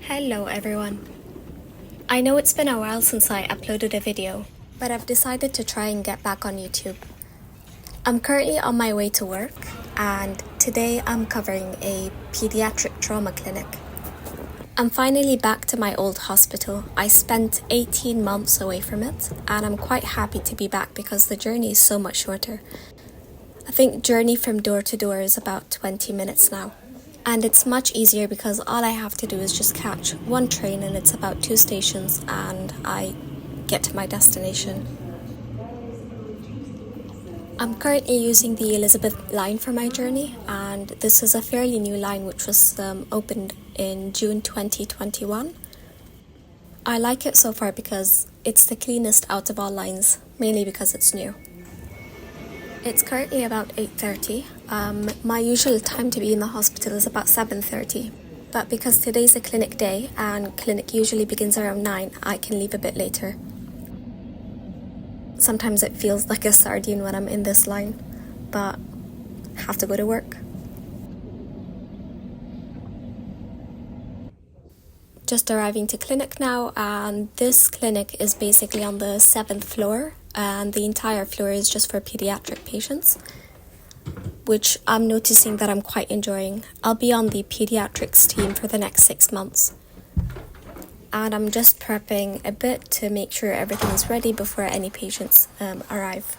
Hello everyone. I know it's been a while since I uploaded a video, but I've decided to try and get back on YouTube. I'm currently on my way to work, and today I'm covering a pediatric trauma clinic. I'm finally back to my old hospital. I spent 18 months away from it, and I'm quite happy to be back because the journey is so much shorter. I think journey from door to door is about 20 minutes now. And it's much easier because all I have to do is just catch one train and it's about 2 stations and I get to my destination. I'm currently using the Elizabeth line for my journey, and this is a fairly new line which was opened in June 2021. I like it so far because it's the cleanest out of all lines, mainly because it's new. It's currently about 8:30. My usual time to be in the hospital is about 7:30. But because today's a clinic day and clinic usually begins around 9, I can leave a bit later. Sometimes it feels like a sardine when I'm in this line, but I have to go to work. Just arriving to clinic now, and this clinic is basically on the 7th floor, and the entire floor is just for pediatric patients, which I'm noticing that I'm quite enjoying. I'll be on the pediatrics team for the next 6 months. And I'm just prepping a bit to make sure everything is ready before any patients arrive.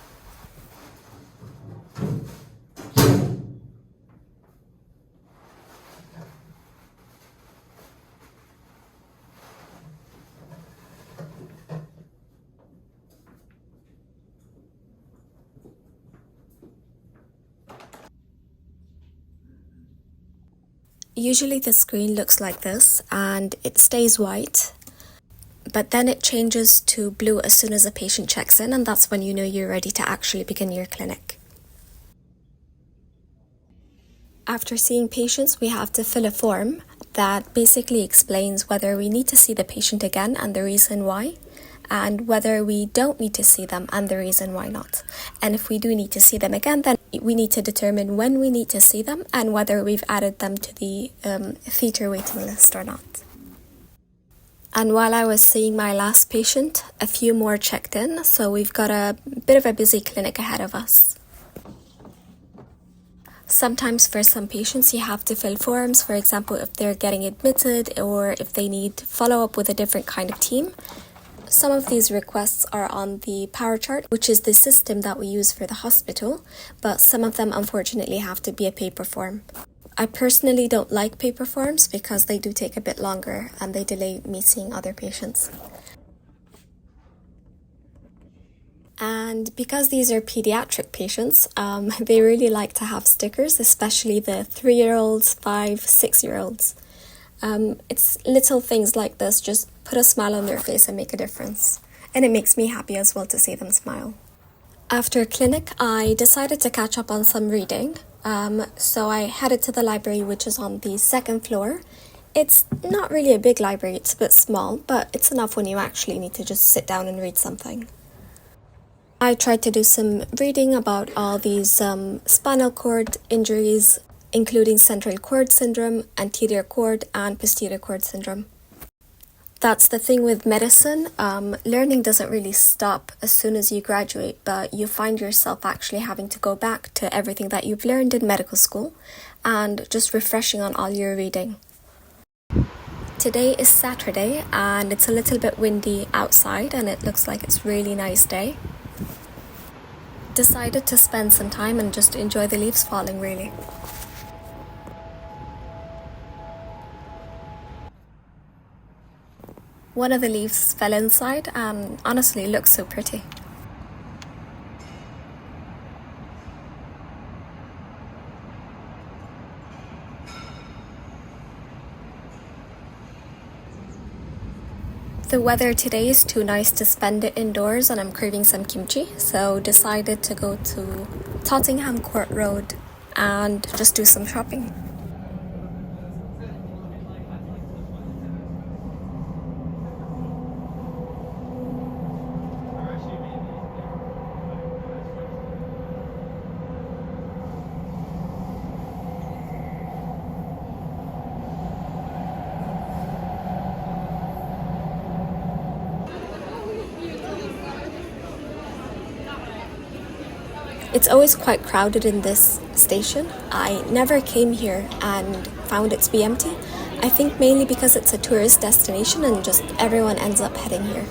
Usually the screen looks like this and it stays white, but then it changes to blue as soon as a patient checks in, and that's when you know you're ready to actually begin your clinic. After seeing patients, we have to fill a form that basically explains whether we need to see the patient again and the reason why, and whether we don't need to see them and the reason why not. And if we do need to see them again, then we need to determine when we need to see them and whether we've added them to the theatre waiting list or not. And while I was seeing my last patient, a few more checked in, so we've got a bit of a busy clinic ahead of us. Sometimes for some patients you have to fill forms, for example if they're getting admitted or if they need follow-up with a different kind of team. Some of these requests are on the power chart, which is the system that we use for the hospital, but some of them unfortunately have to be a paper form. I personally don't like paper forms because they do take a bit longer and they delay me seeing other patients. And because these are pediatric patients, they really like to have stickers, especially the 3-year-olds, 5, 6-year-olds. It's little things like this, just put a smile on their face and make a difference. And it makes me happy as well to see them smile. After clinic, I decided to catch up on some reading. So I headed to the library, which is on the 2nd floor. It's not really a big library, it's a bit small, but it's enough when you actually need to just sit down and read something. I tried to do some reading about all these spinal cord injuries, including central cord syndrome, anterior cord, and posterior cord syndrome. That's the thing with medicine. Learning doesn't really stop as soon as you graduate, but you find yourself actually having to go back to everything that you've learned in medical school and just refreshing on all your reading. Today is Saturday and it's a little bit windy outside and it looks like it's a really nice day. Decided to spend some time and just enjoy the leaves falling, really. One of the leaves fell inside and honestly it looks so pretty. The weather today is too nice to spend it indoors and I'm craving some kimchi, so decided to go to Tottenham Court Road and just do some shopping. It's always quite crowded in this station. I never came here and found it to be empty. I think mainly because it's a tourist destination and just everyone ends up heading here.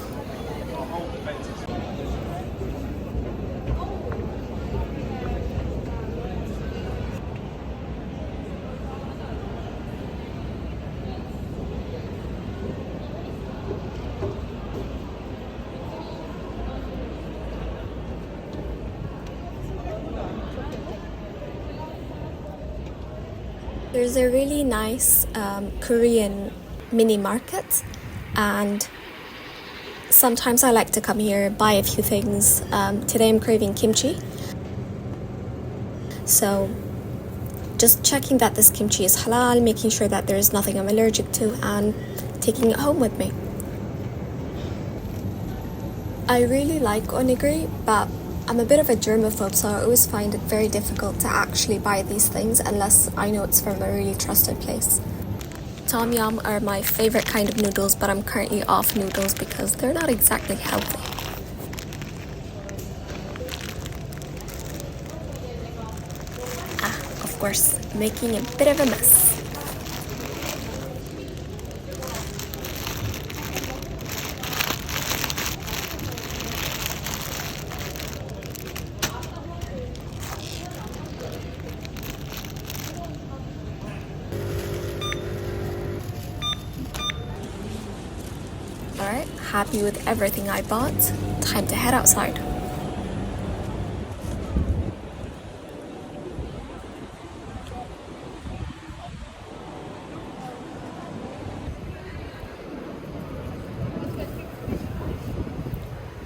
There's a really nice Korean mini market, and sometimes I like to come here, buy a few things. Today I'm craving kimchi, so just checking that this kimchi is halal, making sure that there's nothing I'm allergic to, and taking it home with me. I really like onigiri, but I'm a bit of a germaphobe, so I always find it very difficult to actually buy these things unless I know it's from a really trusted place. Tom yum are my favorite kind of noodles, but I'm currently off noodles because they're not exactly healthy. Of course, making a bit of a mess. Alright, happy with everything I bought. Time to head outside.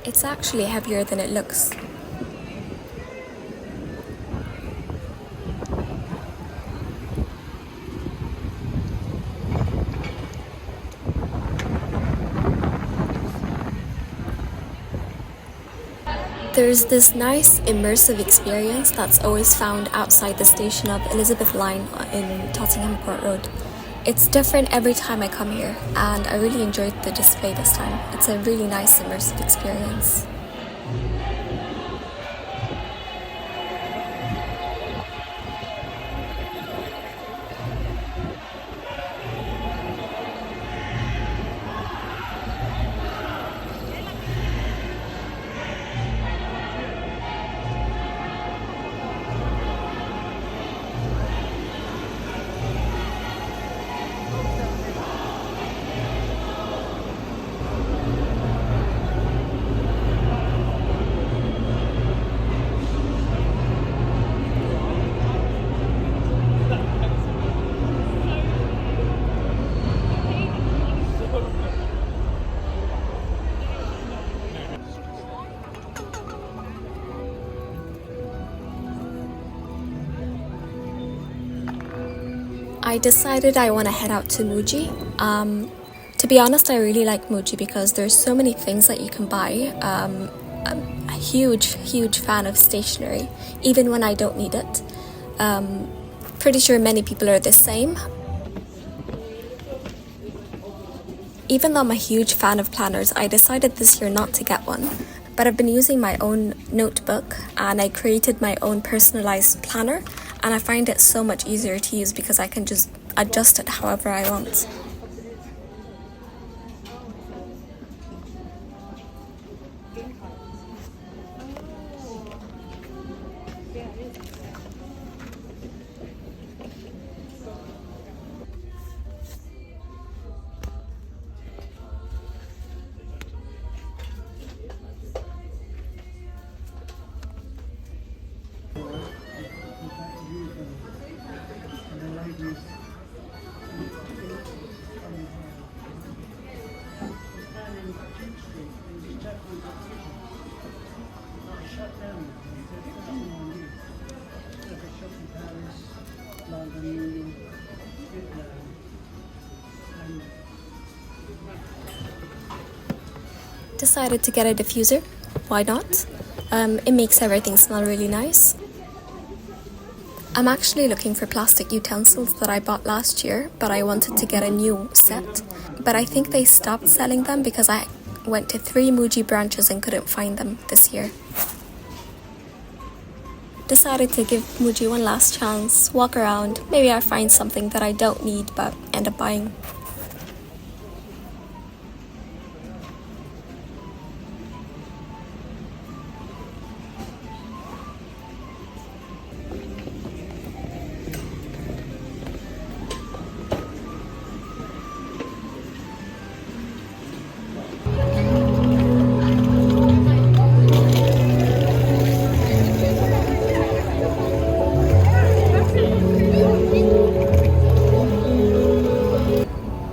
It's actually heavier than it looks. There's this nice immersive experience that's always found outside the station of Elizabeth Line in Tottenham Court Road. It's different every time I come here, and I really enjoyed the display this time. It's a really nice immersive experience. I decided I want to head out to Muji. To be honest, I really like Muji because there's so many things that you can buy. I'm a huge fan of stationery, even when I don't need it. Pretty sure many people are the same. Even though I'm a huge fan of planners, I decided this year not to get one. But I've been using my own notebook, and I created my own personalized planner, and I find it so much easier to use because I can just adjust it however I want. Decided to get a diffuser. Why not? It makes everything smell really nice. I'm actually looking for plastic utensils that I bought last year, but I wanted to get a new set. But I think they stopped selling them because I went to 3 Muji branches and couldn't find them this year. decided to give Muji one last chance, walk around, maybe I find something that I don't need but end up buying.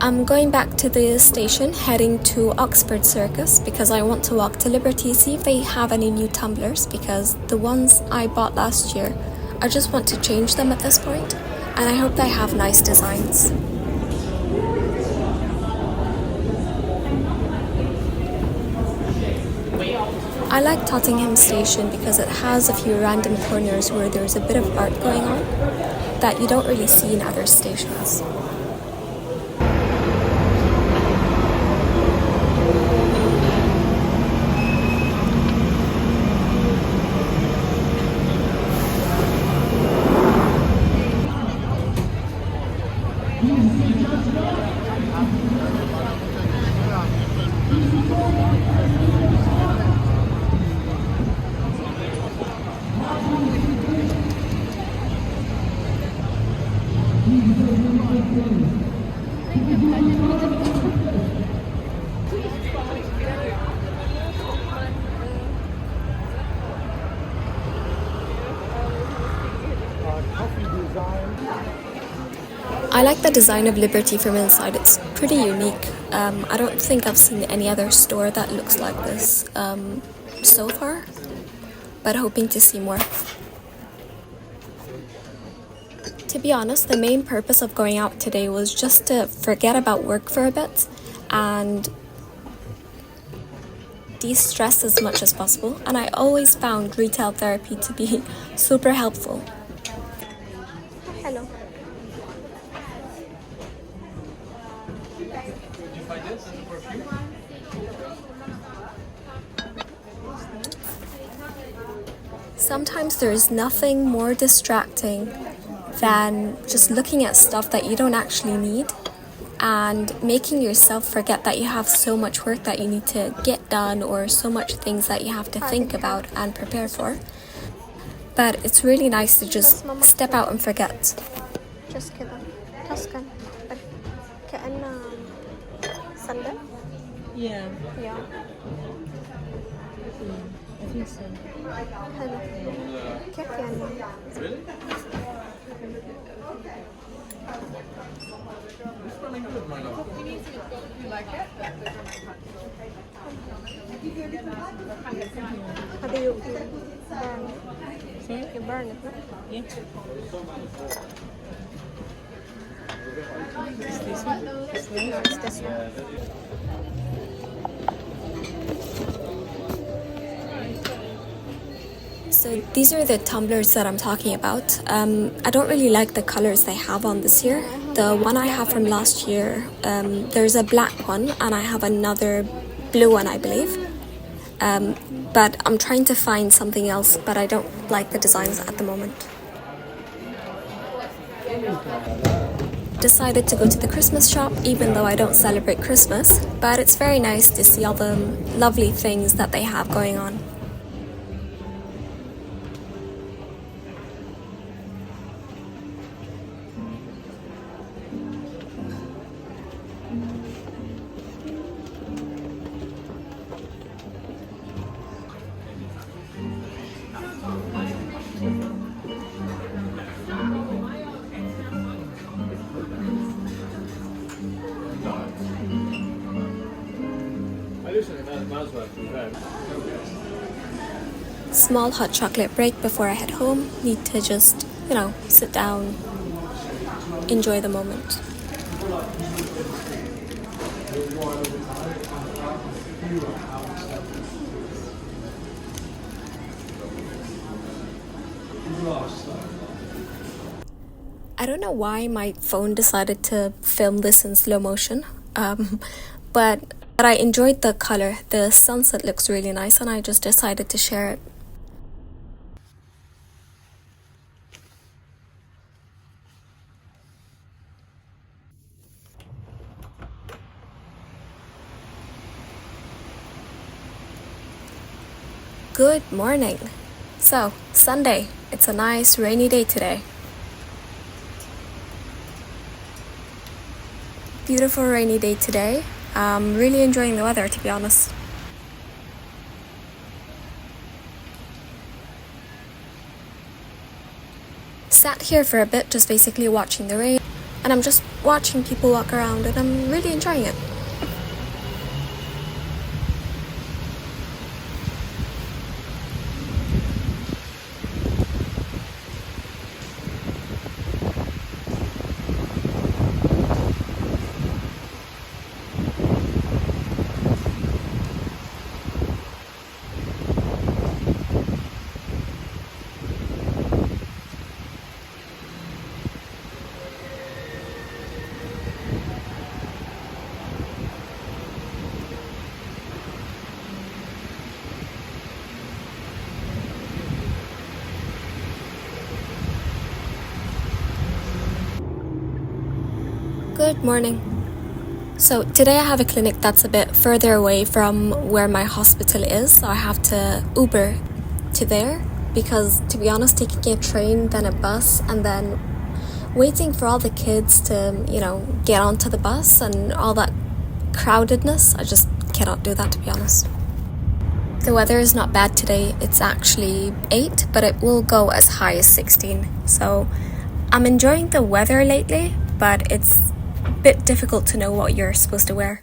I'm going back to the station, heading to Oxford Circus because I want to walk to Liberty, see if they have any new tumblers, because the ones I bought last year, I just want to change them at this point, and I hope they have nice designs. I like Tottenham Station because it has a few random corners where there's a bit of art going on that you don't really see in other stations. I like the design of Liberty from inside. It's pretty unique. I don't think I've seen any other store that looks like this so far, but hoping to see more. To be honest, the main purpose of going out today was just to forget about work for a bit and de-stress as much as possible, and I always found retail therapy to be super helpful. Hello. Sometimes there's nothing more distracting than just looking at stuff that you don't actually need and making yourself forget that you have so much work that you need to get done or so much things that you have to think about and prepare for. But it's really nice to just step out and forget. Just كده تسكن كأنه صندل. Yeah. Yeah. I think so. حلو. كيف يعني؟ هذا يبرن. Sorry? يبرن. Yeah. Is this one? It's this one. So these are the tumblers that I'm talking about. I don't really like the colors they have on this year. The one I have from last year, there's a black one and I have another blue one, I believe. But I'm trying to find something else, but I don't like the designs at the moment. Decided to go to the Christmas shop, even though I don't celebrate Christmas, but it's very nice to see all the lovely things that they have going on. Small hot chocolate break before I head home. Need to just, sit down, enjoy the moment. I don't know why my phone decided to film this in slow motion, but I enjoyed the color. The sunset looks really nice and I just decided to share it. Good morning. So, Sunday. It's a nice rainy day today. Beautiful rainy day today. I'm really enjoying the weather, to be honest. Sat here for a bit, just basically watching the rain, and I'm just watching people walk around, and I'm really enjoying it. Good morning. So today I have a clinic that's a bit further away from where my hospital is, so I have to Uber to there because, to be honest, taking a train, then a bus, and then waiting for all the kids to, get onto the bus and all that crowdedness, I just cannot do that, to be honest. The weather is not bad today. It's actually 8, but it will go as high as 16. So I'm enjoying the weather lately, but it's a bit difficult to know what you're supposed to wear.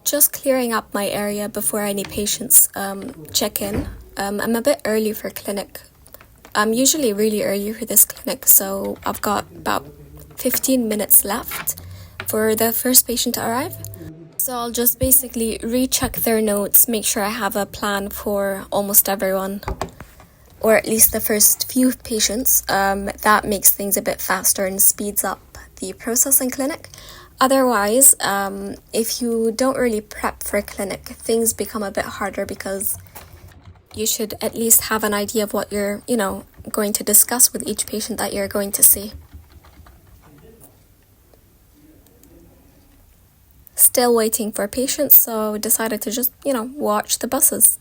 Just clearing up my area before any patients check in. I'm a bit early for clinic. I'm usually really early for this clinic, so I've got about 15 minutes left for the first patient to arrive. So I'll just basically recheck their notes, make sure I have a plan for almost everyone, or at least the first few patients. That makes things a bit faster and speeds up the process in clinic. Otherwise, if you don't really prep for a clinic, things become a bit harder because you should at least have an idea of what you're, going to discuss with each patient that you're going to see. Still waiting for patients, so decided to just, watch the buses.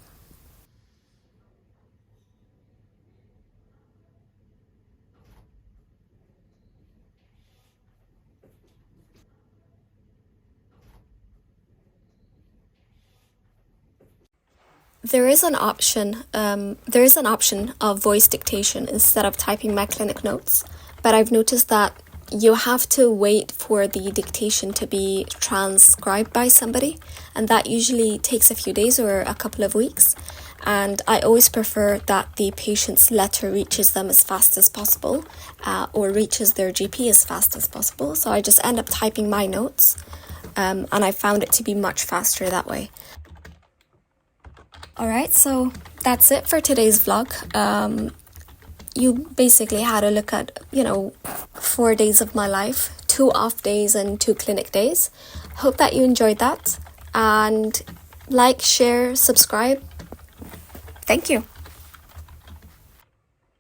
There is an option of voice dictation instead of typing my clinic notes, but I've noticed that you have to wait for the dictation to be transcribed by somebody, and that usually takes a few days or a couple of weeks. And I always prefer that the patient's letter reaches them as fast as possible, or reaches their GP as fast as possible. So I just end up typing my notes, and I found it to be much faster that way. Alright, so that's it for today's vlog. You basically had a look at, 4 days of my life, 2 off days and 2 clinic days. Hope that you enjoyed that, and like, share, subscribe. Thank you.